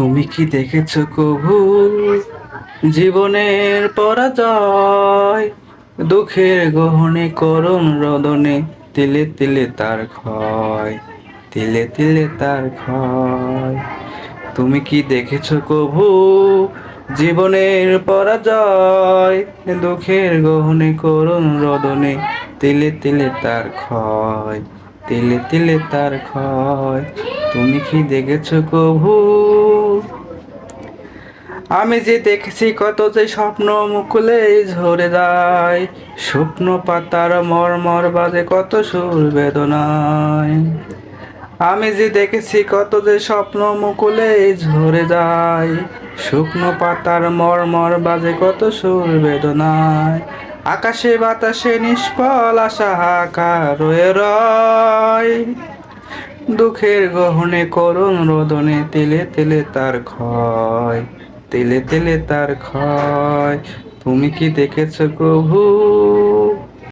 তুমি কি দেখেছো কভু জীবনের পরাজয়? দুঃখের গহনে করুণ রদনে তিলে তিলে তার ক্ষয়, তিলে তিলে তার ক্ষয়। তুমি কি দেখেছো কভু জীবনের পরাজয়? দুঃখের গহনে করুণ রদনে তিলে তিলে তার ক্ষয়, তিলে তিলে তার ক্ষয়। তুমি কি দেখেছো কভু? আমি যে দেখেছি কত যে স্বপ্ন মুকুলেই ঝরে যায়, শুকনো পাতার মর্মর বাজে কত সুর বেদনায়। আমি যে দেখেছি কত যে স্বপ্ন মুকুলেই ঝরে যায়, শুকনো পাতার মর্মর বাজে কত সুর বেদনায়। আকাশে বাতাসে নিষ্ফল আশা হাহাকার রয়ে রয়, দুঃখের গহনে করুণ রোদনে তিলে তিলে তার ক্ষয়, তিলে তিলে তার ক্ষয়। তুমি কি দেখেছো কভু?